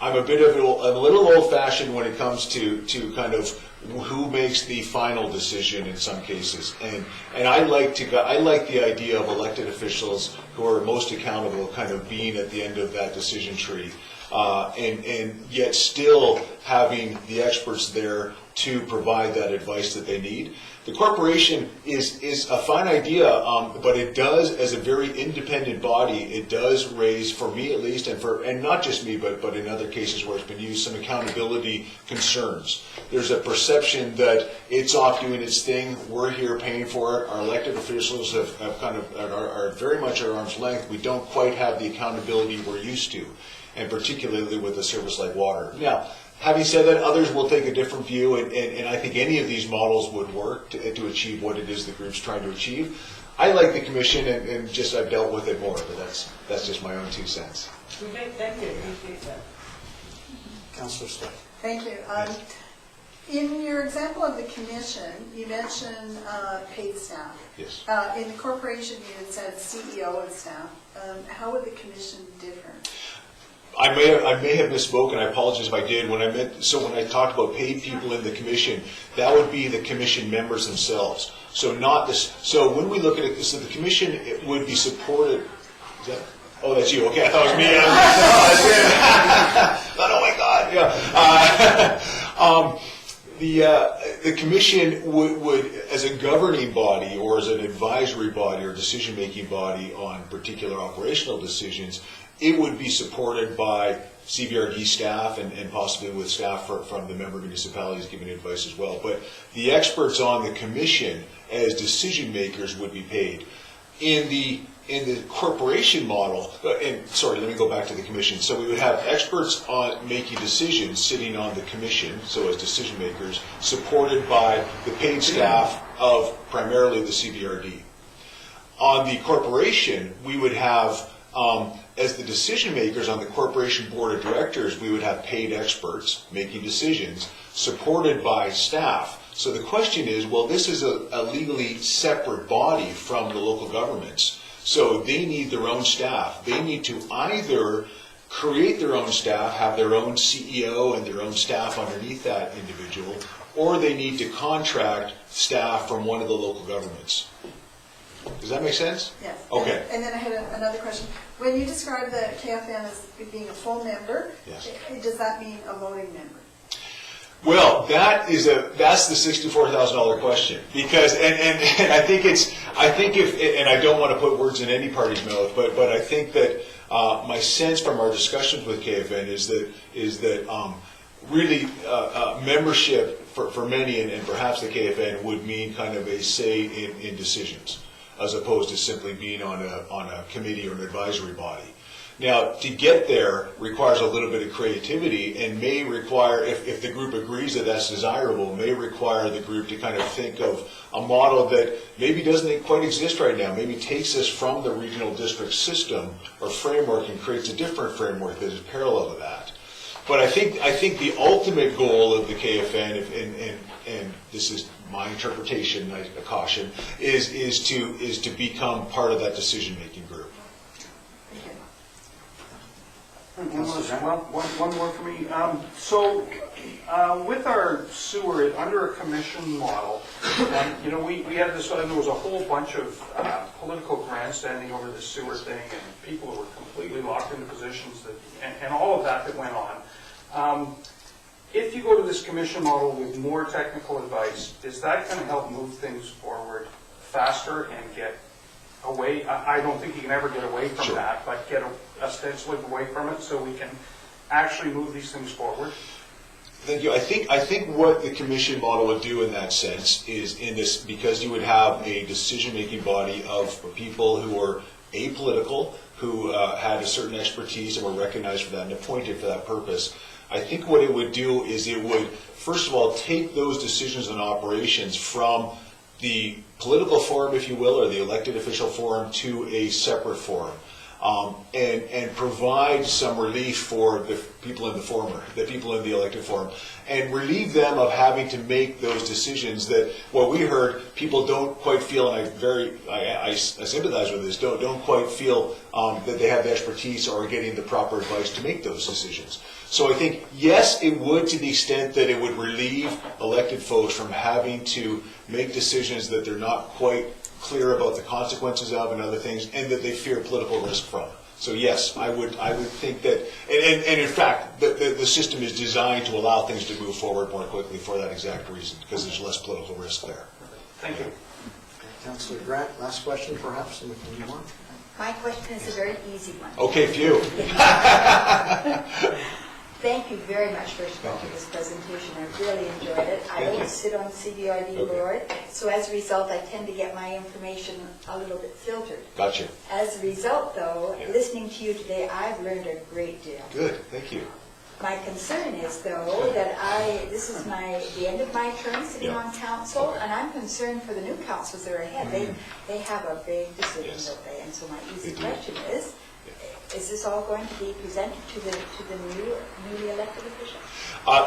a little old-fashioned when it comes to kind of who makes the final decision in some cases, and I like the idea of elected officials who are most accountable, kind of being at the end of that decision tree, and yet still having the experts there to provide that advice that they need. The corporation is a fine idea, but it does, as a very independent body, it does raise, for me at least, and not just me, but in other cases where it's been used, some accountability concerns. There's a perception that it's off doing its thing. We're here paying for it. Our elected officials have kind of are very much at arm's length. We don't quite have the accountability we're used to, and particularly with a service like water. Now, having said that, others will take a different view, and I think any of these models would work to achieve what it is the group's trying to achieve. I like the commission, and just I've dealt with it more, but that's just my own 2 cents. Okay, thank you. Appreciate that. Councillor Stick. Thank you. In your example of the commission, you mentioned paid staff. Yes. In the corporation, you had said CEO and staff. How would the commission differ? I may have misspoken. I apologize if I did. When I talked about paid people in the commission, that would be the commission members themselves. So not this. So when we look at it, so the commission would be supported. Is that? Oh, that's you. Okay, I thought it was me. Oh my God. Yeah. The commission would, as a governing body or as an advisory body or decision-making body on particular operational decisions, it would be supported by CBRD staff and possibly with staff from the member municipalities giving advice as well. But the experts on the commission as decision makers would be paid. In the corporation model, and sorry, let me go back to the commission. So we would have experts on making decisions sitting on the commission, so as decision makers, supported by the paid staff of primarily the CBRD. On the corporation, we would have, as the decision makers on the corporation board of directors, we would have paid experts making decisions supported by staff. So the question is, well, this is a legally separate body from the local governments. So they need their own staff. They need to either create their own staff, have their own CEO and their own staff underneath that individual, or they need to contract staff from one of the local governments. Does that make sense? Yes. Okay. And then I had another question. When you describe the KFN as being a full member, yes, does that mean a voting member? Well, that's the $64,000 question, because and I think I don't want to put words in any party's mouth, but I think that my sense from our discussions with KFN is that really membership for many and perhaps the KFN would mean kind of a say in decisions, as opposed to simply being on a committee or an advisory body. Now, to get there requires a little bit of creativity and may require, if the group agrees that that's desirable, may require the group to kind of think of a model that maybe doesn't quite exist right now, maybe takes us from the regional district system or framework and creates a different framework that is parallel to that. But I think the ultimate goal of the KFN, and this is my interpretation, I caution, is to become part of that decision-making group. One more for me. So with our sewer, under a commission model, we had this, and there was a whole bunch of political grandstanding over the sewer thing, and people who were completely locked into positions, and all of that went on. If you go to this commission model with more technical advice, is that going to help move things forward faster and get away? I don't think you can ever get away from Sure. that, but get ostensibly away from it so we can actually move these things forward. Thank you. I think what the commission model would do in that sense is because you would have a decision-making body of people who are apolitical, who had a certain expertise and were recognized for that and appointed for that purpose. I think what it would do is it would, first of all, take those decisions and operations from the political forum, if you will, or the elected official forum to a separate forum. and provide some relief for the people in the people in the elected form, and relieve them of having to make those decisions that, what we heard, people don't quite feel, and I sympathize with this, don't quite feel that they have the expertise or are getting the proper advice to make those decisions. So I think, yes, it would, to the extent that it would relieve elected folks from having to make decisions that they're not quite clear about the consequences of and other things, and that they fear political risk from. So yes, I would think that, and in fact, the system is designed to allow things to move forward more quickly for that exact reason, because there's less political risk there. Thank you. Councillor Grant, last question perhaps, and we can move on. My question is a very easy one. Okay, phew. Thank you very much, first of all, for this presentation. I really enjoyed it. I don't sit on the CBRD board, so as a result, I tend to get my information a little bit filtered. Gotcha. As a result, though, listening to you today, I've learned a great deal. Good, thank you. My concern is, though, that this is the end of my term sitting on council, and I'm concerned for the new councils that are ahead. They have a big decision, don't they? And so my easy question is this all going to be presented to the newly elected officials?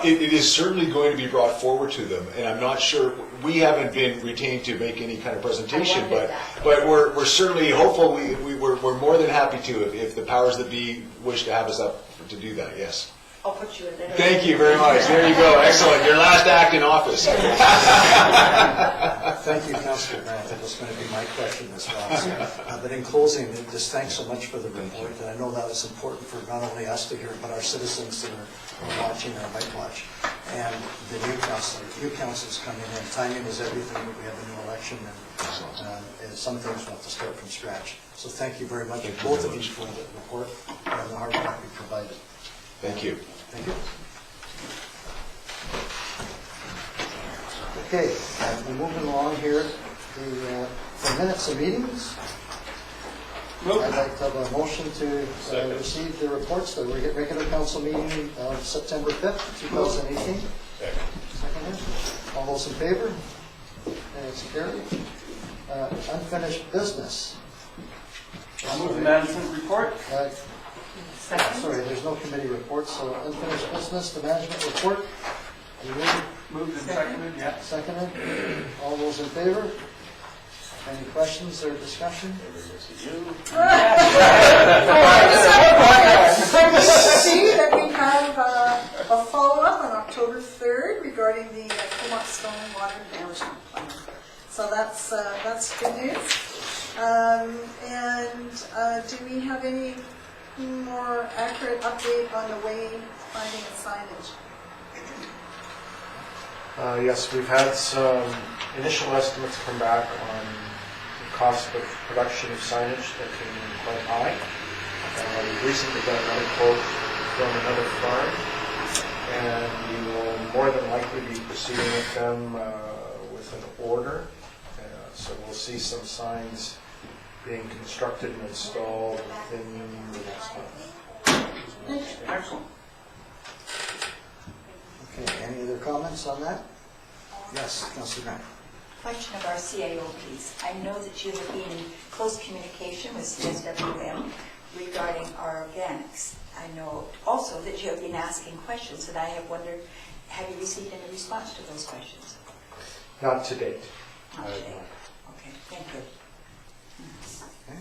It is certainly going to be brought forward to them, and I'm not sure, we haven't been retained to make any kind of presentation, but we're certainly hopeful. We're more than happy to if the powers that be wish to have us up to do that, yes. I'll put you in there. Thank you very much. There you go. Excellent. Your last act in office. Thank you, Councillor Grant. That was going to be my question as well. But in closing, just thanks so much for the report. And I know that is important for not only us to hear, but our citizens that are watching or might watch. And the new council's coming in. Timing is everything. We have a new election, and some things we'll have to start from scratch. So thank you very much, both of you, for the report and the hard work you provided. Thank you. Thank you. Okay, we're moving along here for minutes of meetings. I'd like to have a motion to receive the reports of the regular council meeting of September 5th, 2018. Second. All those in favor? And it's carried. Unfinished business. I'll move the management report. Sorry, there's no committee report, so unfinished business, the management report. Moved and seconded, yeah. Seconded. All those in favor? Any questions or discussion? See that we have a follow-up on October 3rd regarding the Comox Stone Water Management Plan. So that's good news. Do we have any more accurate update on the wayfinding and signage? Yes, we've had some initial estimates come back on the cost of production of signage that came in quite high. We've recently got another quote from another firm, and we will more than likely be proceeding with them with an order. So we'll see some signs being constructed and installed within the next month. Excellent. Okay, any other comments on that? Yes, Councillor Grant. Question of our CAO, please. I know that you have been in close communication with CSWM regarding our organics. I know also that you have been asking questions, and I have wondered, have you received any response to those questions? Not to date. Not to date. Okay, thank you. Okay.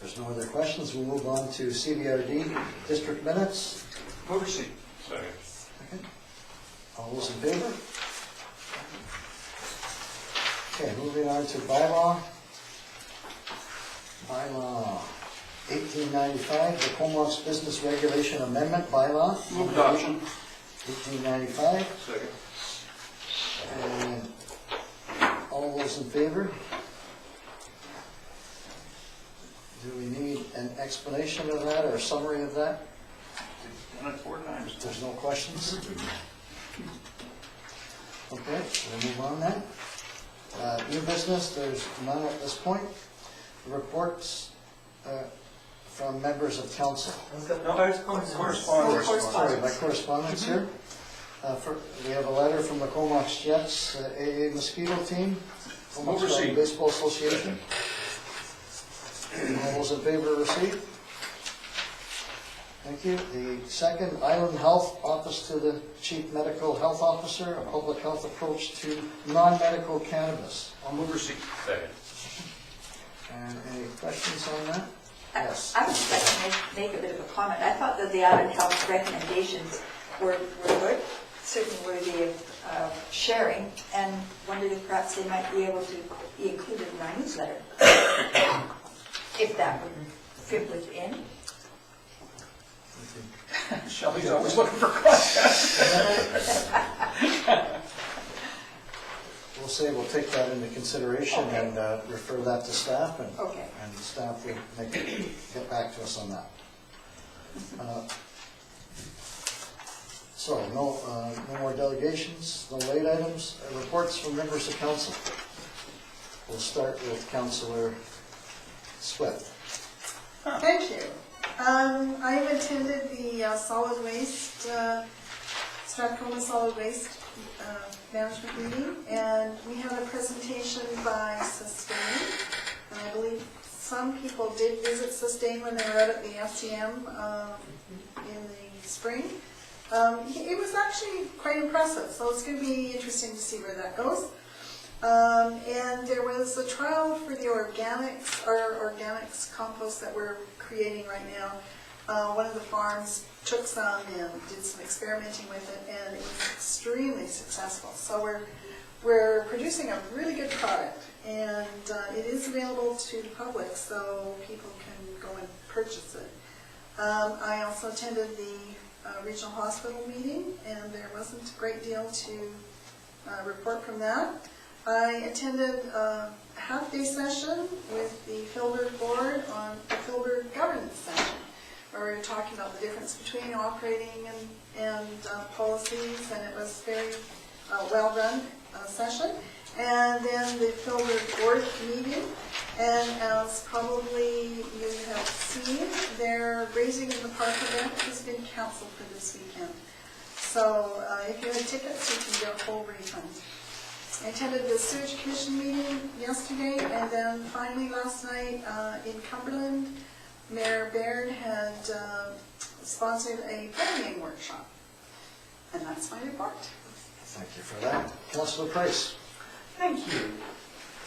There's no other questions. We'll move on to CBRD district minutes. Move receipt. Second. Second. All those in favor? Okay, moving on to bylaw. Bylaw 1895, the Comox Business Regulation Amendment Bylaw. Move adoption. 1895. Second. And all those in favor? Do we need an explanation of that or a summary of that? Done it 4 times. There's no questions? Okay, we'll move on then. New business, there's none at this point. Reports from members of council. No, there's correspondence. Sorry, my correspondence here. We have a letter from the Comox Jets AA mosquito team, Comox Valley Baseball Association. All those in favor of receipt? Thank you. The second, Island Health Office to the Chief Medical Health Officer, a public health approach to non-medical cannabis. I'll move receipt. Second. And any questions on that? Yes. I would just like to make a bit of a comment. I thought that the Island Health recommendations were good, certainly worthy of sharing, and wondered if perhaps they might be able to be included in our newsletter, if that would fit within. Shelley's always looking for questions. We'll say we'll take that into consideration and refer that to staff, and staff will get back to us on that. So no more delegations, no late items, reports from members of council. We'll start with Councillor Swift. Thank you. I attended the solid waste, Strathcona Solid Waste Management meeting, and we had a presentation by Sustain. And I believe some people did visit Sustain when they were out at the FCM in the spring. It was actually quite impressive, so it's going to be interesting to see where that goes. And there was a trial for the organics compost that we're creating right now. One of the farms took some and did some experimenting with it, and it was extremely successful. So we're producing a really good product, and it is available to the public, so people can go and purchase it. I also attended the regional hospital meeting, and there wasn't a great deal to report from that. I attended a half-day session with the Filbert board on the Filbert governance session, where we were talking about the difference between operating and policies, and it was very well-run session. And then the Filbert board meeting, and as probably you have seen, their Raising in the Park event has been canceled for this weekend. So if you have tickets, you can get a full refund. I attended the Sewage Commission meeting yesterday, and then finally last night in Cumberland, Mayor Baird had sponsored a planning workshop. And that's my report. Thank you for that. Councillor Price. Thank you.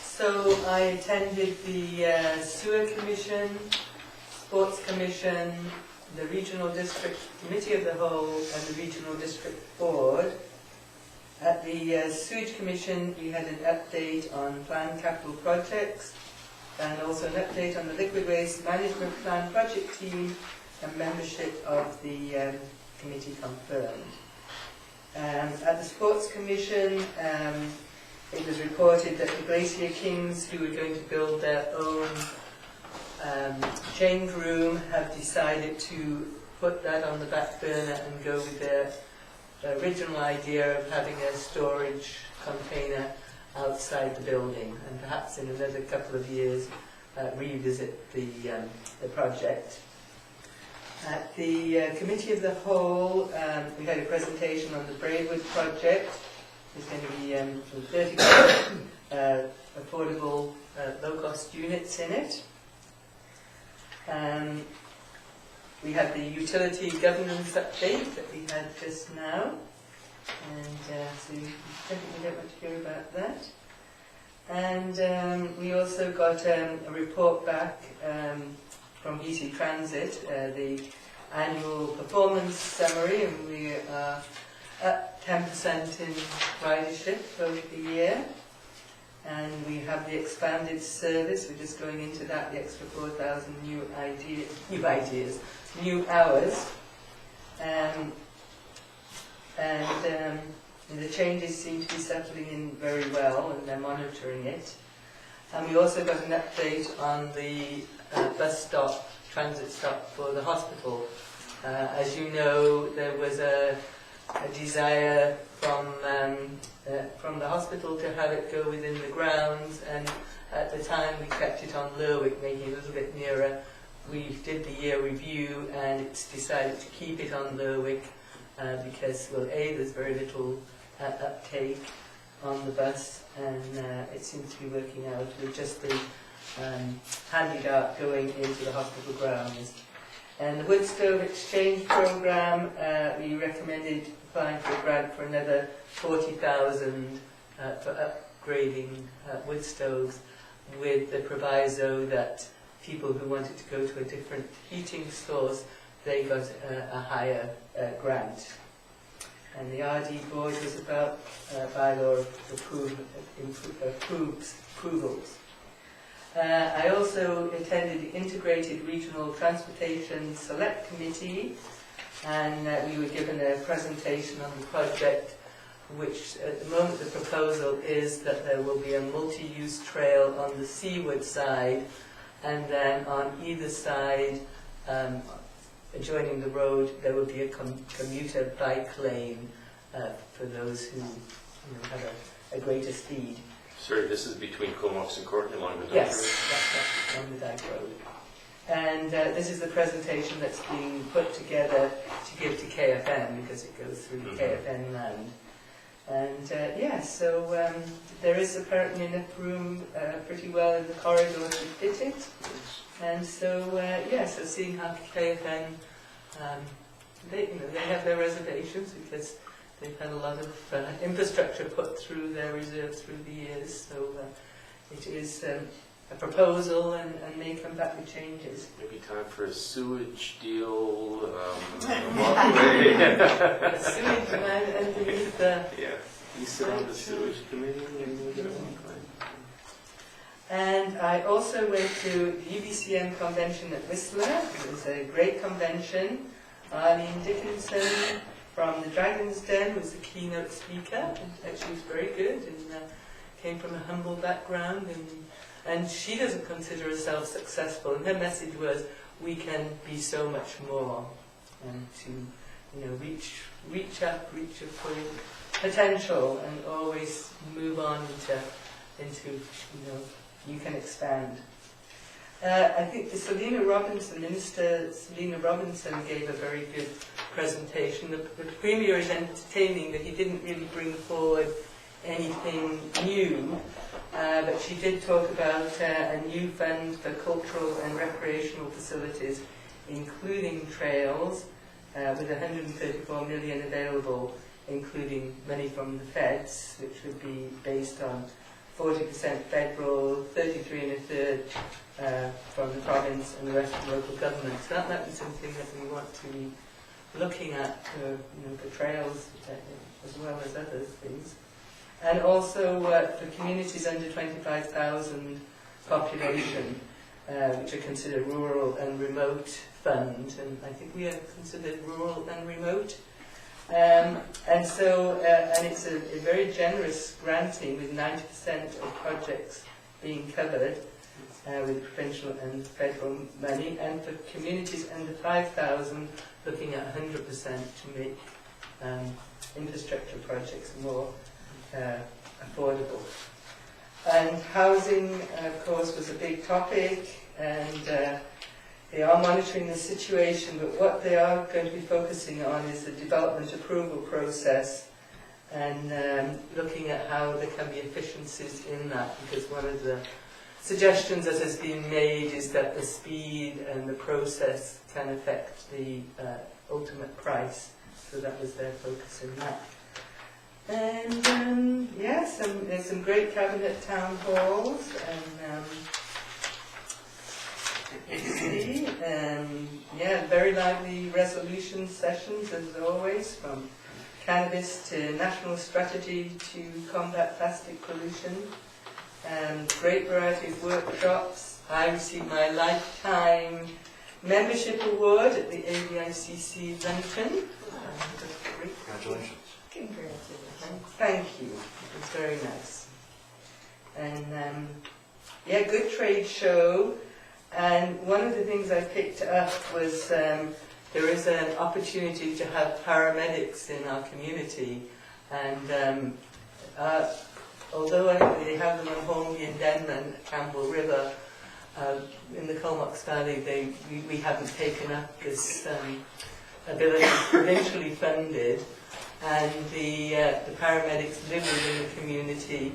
So I attended the Sewer Commission, Sports Commission, the Regional District Committee of the Whole, and the Regional District Board. At the Sewage Commission, we had an update on planned capital projects, and also an update on the Liquid Waste Management Plan project team, and membership of the committee confirmed. At the Sports Commission, it was reported that the Glacier Kings, who were going to build their own change room, have decided to put that on the back burner and go with their original idea of having a storage container outside the building, and perhaps in another couple of years revisit the project. At the Committee of the Whole, we had a presentation on the Braidwood project. There's going to be 30 affordable low-cost units in it. We had the utility governance update that we had just now, and so you definitely don't want to hear about that. And we also got a report back from BC Transit, the annual performance summary, and we are up 10% in ridership over the year. And we have the expanded service, we're just going into that, the extra 4,000 new hours. And the changes seem to be settling in very well, and they're monitoring it. And we also got an update on the bus stop, transit stop for the hospital. As you know, there was a desire from the hospital to have it go within the grounds, and at the time we kept it on Lerwick, making it a little bit nearer. We did the year review, and it's decided to keep it on Lerwick because, well, A, there's very little uptake on the bus, and it seems to be working out with just the handy dart going into the hospital grounds. And the wood stove exchange program, we recommended applying for a grant for another 40,000 for upgrading wood stoves, with the proviso that people who wanted to go to a different heating source, they got a higher grant. And the RD board was about bylaw approvals. I also attended the Integrated Regional Transportation Select Committee, and we were given a presentation on the project, which at the moment the proposal is that there will be a multi-use trail on the seaward side, and then on either side, adjoining the road, there will be a commuter bike lane for those who have a greater speed. Sorry, this is between Comox and Courtney along the Dyke Yes, Road? that's on the Dyke Road. And this is the presentation that's being put together to give to KFN, because it goes through KFN land. And so there is apparently enough room pretty well in the corridor to fit it. And so, so seeing how KFN, they have their reservations because they've had a lot of infrastructure put through their reserve through the years. So it is a proposal, and may come back with changes. Maybe time for a sewage deal, walkway. Sewage line underneath the... Yeah, you sit on the sewage committee And I also went to the UBCM convention at Whistler. It was a great convention. Arlene Dickinson from the Dragon's Den was the keynote speaker. She was very good and came from a humble background. And she doesn't consider herself successful. And her message was, we can be so much more. And to reach up, reach your full potential, and always move on into you can expand. I think Minister Selina Robinson gave a very good presentation. The Premier is entertaining that he didn't really bring forward anything new, but she did talk about a new fund for cultural and recreational facilities, including trails, with 134 million available, including money from the feds, which would be based on 40% federal, 33 1/3 from the province, and the rest from local government. So that might be something that we want to be looking at for trails as well as other things. And also for communities under 25,000 population, which are considered rural and remote fund, and I think we are considered rural and remote. And it's a very generous granting, with 90% of projects being covered with provincial and federal money, and for communities under 5,000, looking at 100% to make infrastructure projects more affordable. And housing, of course, was a big topic, and they are monitoring the situation, but what they are going to be focusing on is the development approval process, and looking at how there can be efficiencies in that, because one of the suggestions that has been made is that the speed and the process can affect the ultimate price, so that was their focus in that. And there's some great cabinet town halls, and very lively resolution sessions as always, from cannabis to national strategy to combat plastic pollution, and great variety of workshops. I received my lifetime membership award at the ABICC luncheon. Congratulations. Congratulations. Thank you. It was very nice. And good trade show. And one of the things I picked up was there is an opportunity to have paramedics in our community. And although they have them at Hornby and Denman, Campbell River, in the Comox Valley, we haven't taken up this ability provincially funded. And the paramedics live within the community.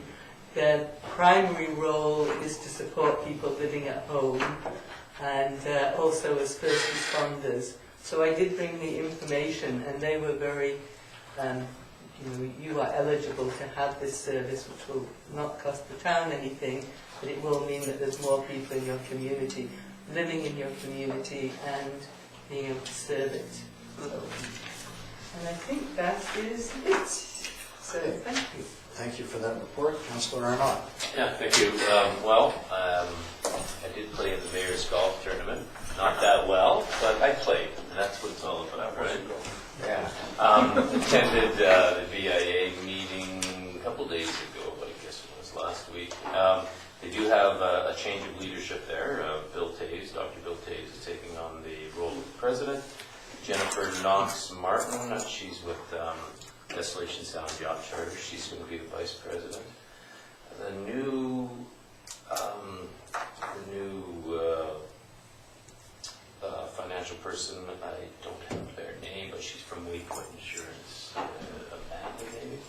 Their primary role is to support people living at home, and also as first responders. So I did bring the information, and they were very, you are eligible to have this service, which will not cost the town anything, but it will mean that there's more people in your community, living in your community, and being able to serve it. So, and I think that is it. So thank you. Thank you for that report. Councillor Arnott. Yeah, thank you. I did play in the Mayor's Golf Tournament. Not that well, but I played, and that's what it's all about, right? Yeah. Attended the VIA meeting a couple days ago, but I guess it was last week. They do have a change of leadership there. Bill Taves, Dr. Bill Taves is taking on the role of president. Jennifer Knox Martin, she's with Desolation Sound Yacht Charter. She's going to be the vice president. The new financial person, I don't have their name, but she's from Waypoint Insurance, Amanda maybe.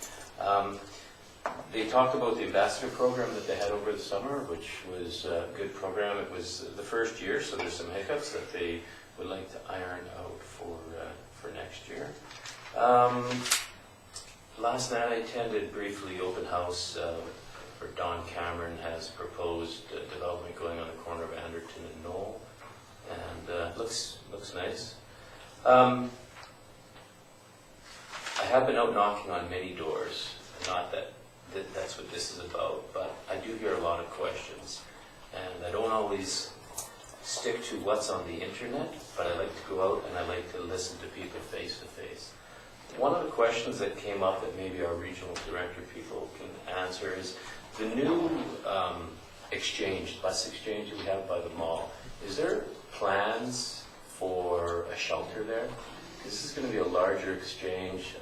They talked about the ambassador program that they had over the summer, which was a good program. It was the first year, so there's some hiccups that they would like to iron out for next year. Last night I attended briefly open house for Don Cameron has proposed development going on the corner of Anderton and Knoll, and looks nice. I have been out knocking on many doors. Not that that's what this is about, but I do hear a lot of questions, and I don't always stick to what's on the internet, but I like to go out and I like to listen to people face to face. One of the questions that came up that maybe our regional director people can answer is the new bus exchange that we have by the mall. Is there plans for a shelter there? This is going to be a larger exchange.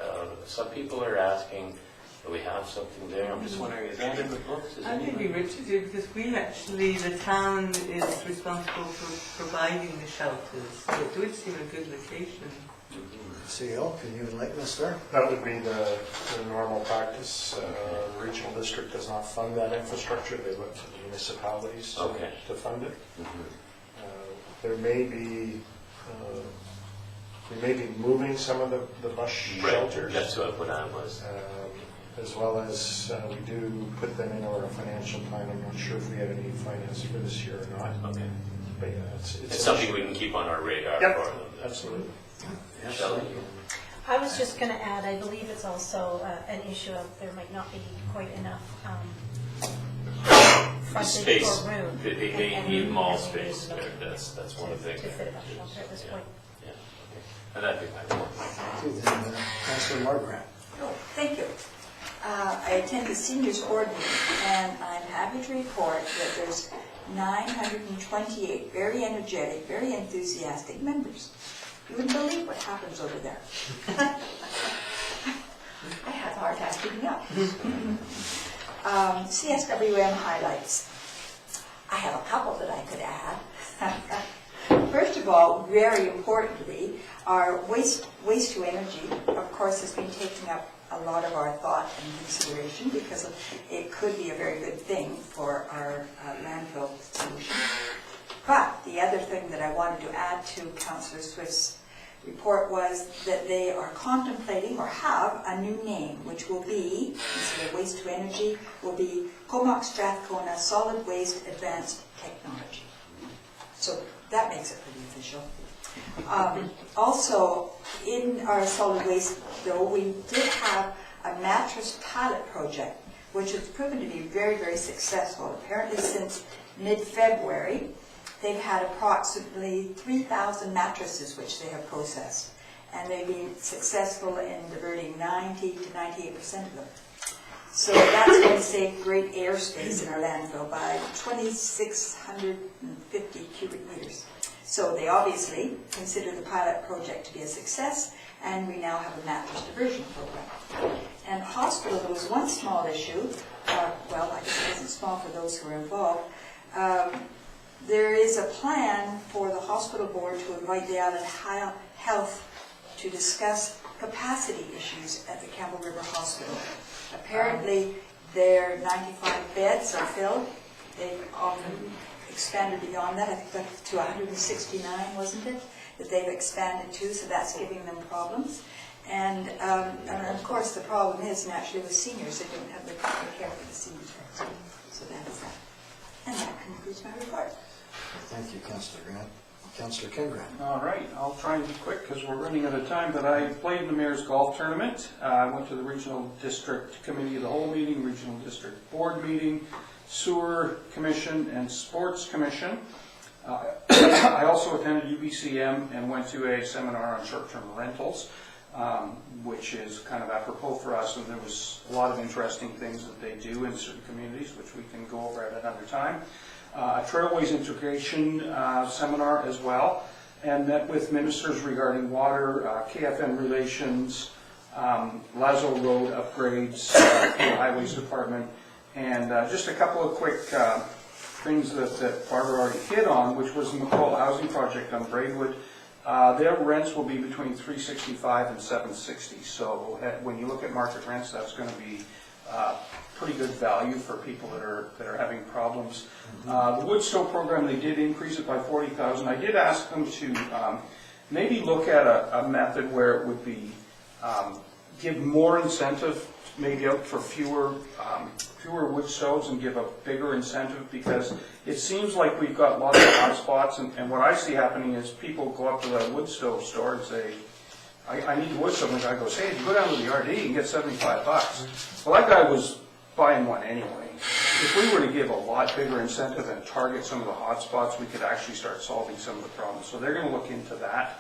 Some people are asking, do we have something there? I'm just wondering, is that in the books? I think we Richard do, because we actually, the town is responsible for providing the shelters. So it would seem a good location. CEO, can you enlighten us there? That would be the normal practice. The regional district does not fund that infrastructure. They look to the municipalities to fund it. There may be, we may be moving some of the bus shelters. That's what I was. As well as we do put them in our financial plan. I'm not sure if we have any finance for this year or not. Okay. But yeah, it's something we can keep on our radar Yep, for them. Absolutely. Shelley? I was just going to add, I believe it's also an issue of there might not be quite enough frontage Space. or room. They And need mall we space need there. That's one of the things. to fit a bus shelter at this point. Yeah. Okay. And that'd be my report. Thank you. Then, Councillor Margaret. Oh, thank you. I attend the seniors board meeting, and I'm happy to report that there's 928 very energetic, very enthusiastic members. You wouldn't believe what happens over there. I have a hard time keeping up. CSWM highlights. I have a couple that I could add. First of all, very importantly, our waste to energy, of course, has been taking up a lot of our thought and consideration because it could be a very good thing for our landfill solution. But the other thing that I wanted to add to Councillor Swift's report was that they are contemplating or have a new name, which will be, instead of waste to energy, will be Comox Strathcona Solid Waste Advanced Technology. So that makes it pretty official. Also, in our solid waste bill, we did have a mattress pilot project, which has proven to be very, very successful. Apparently, since mid-February, they've had approximately 3,000 mattresses which they have processed, and they've been successful in diverting 90 to 98% of them. So that's going to save great airspace in our landfill by 2,650 cubic meters. So they obviously consider the pilot project to be a success, and we now have a mattress diversion program. And hospital, there was one small issue, well, I guess it wasn't small for those who are involved. There is a plan for the hospital board to invite the Island Health to discuss capacity issues at the Campbell River Hospital. Apparently, their 95 beds are filled. They often expanded beyond that, I think up to 169, wasn't it? That they've expanded to, so that's giving them problems. And of course, the problem is naturally with seniors, they don't have the proper care for the seniors. So that's that. And that concludes my report. Thank you, Councillor Grant. Councillor Ken Grant. All right, I'll try and be quick because we're running out of time, but I played in the Mayor's Golf Tournament. I went to the Regional District Committee of the Whole meeting, Regional District Board meeting, Sewer Commission, and Sports Commission. I also attended UBCM and went to a seminar on short-term rentals, which is kind of apropos for us, and there was a lot of interesting things that they do in certain communities, which we can go over at another time. A Trailways Integration seminar as well, and met with ministers regarding water, KFN relations, Lazo Road upgrades, the Highways Department, and just a couple of quick things that Barbara already hit on, which was the McCall Housing Project on Braidwood. Their rents will be between $365 and $760. So when you look at market rents, that's going to be pretty good value for people that are having problems. The Woodstow program, they did increase it by $40,000. I did ask them to maybe look at a method where it would be give more incentive, maybe out for fewer wood stoves and give a bigger incentive, because it seems like we've got lots of hotspots, and what I see happening is people go up to the wood stove store and say, I need a wood stove, and the guy goes, hey, if you go down to the RD, you can get $75. Well, that guy was buying one anyway. If we were to give a lot bigger incentive and target some of the hotspots, we could actually start solving some of the problems. So they're going to look into that.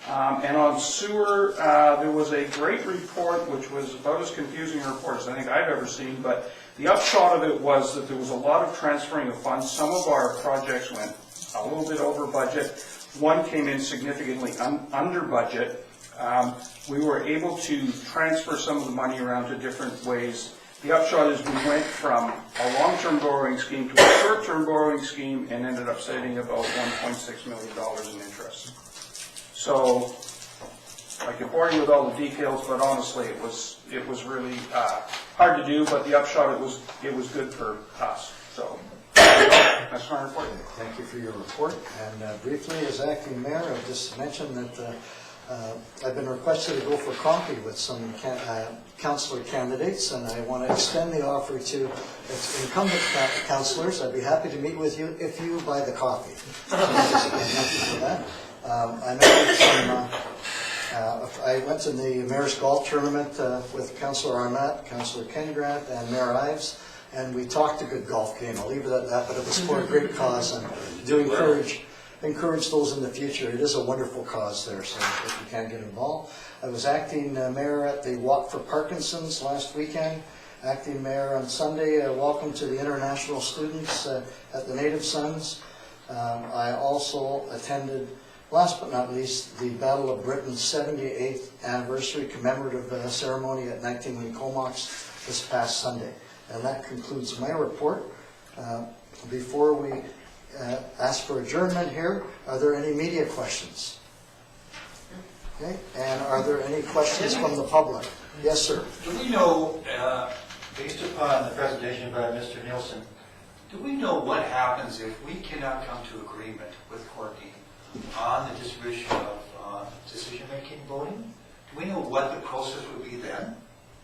And on sewer, there was a great report, which was about as confusing a report as I think I've ever seen, but the upshot of it was that there was a lot of transferring of funds. Some of our projects went a little bit over budget. One came in significantly under budget. We were able to transfer some of the money around to different ways. The upshot is we went from a long-term borrowing scheme to a short-term borrowing scheme and ended up saving about $1.6 million in interest. So I can bore you with all the details, but honestly, it was really hard to do. But the upshot, it was good for us. So that's my report. Thank you for your report. And briefly, as acting mayor, I'll just mention that I've been requested to go for coffee with some councillor candidates, and I want to extend the offer to incumbent councillors. I'd be happy to meet with you if you buy the coffee. Thank you for that. I went to the Mayor's Golf Tournament with Councillor Arnott, Councillor Ken Grant, and Mayor Ives, and we talked a good golf game. I'll leave it at that, but it was for a great cause, and do encourage those in the future. It is a wonderful cause there, so if you can get involved. I was acting mayor at the Walk for Parkinson's last weekend. Acting mayor on Sunday. Welcome to the international students at the Native Sons. I also attended, last but not least, the Battle of Britain's 78th anniversary commemorative ceremony at 19 Comox this past Sunday. And that concludes my report. Before we ask for adjournment here, are there any media questions? Okay, and are there any questions from the public? Yes, sir. Do we know, based upon the presentation by Mr. Nielsen, do we know what happens if we cannot come to agreement with Courtney on the distribution of decision-making voting? Do we know what the process would be then?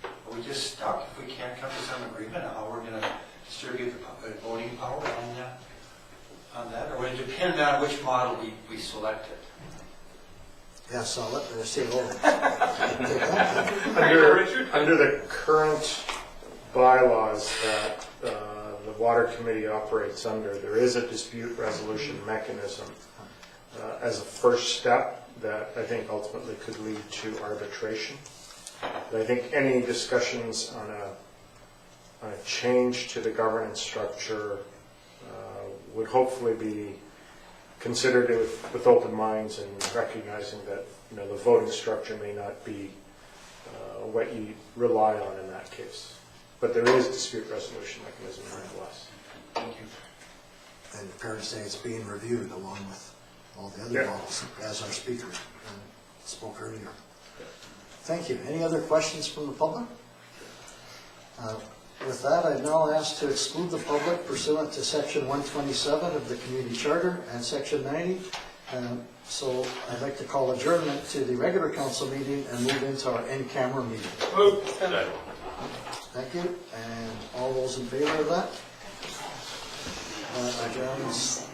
Are we just stuck if we can't come to some agreement on how we're going to distribute the voting power on that? Or would it depend on which model we selected? Yes, I'll let the CEO Under the current bylaws that the Water Committee operates under, there is a dispute resolution mechanism as a first step that I think ultimately could lead to arbitration. But I think any discussions on a change to the governance structure would hopefully be considered with open minds and recognizing that the voting structure may not be what you rely on in that case. But there is a dispute resolution mechanism nonetheless. Thank you. And the parents say it's being reviewed along with all the other models, as our speaker spoke earlier. Thank you. Any other questions from the public? With that, I now ask to exclude the public pursuant to Section 127 of the Community Charter and Section 90. So I'd like to call adjournment to the regular council meeting and move into our in-camera meeting. Thank you. And all those in favor of that? Adjourns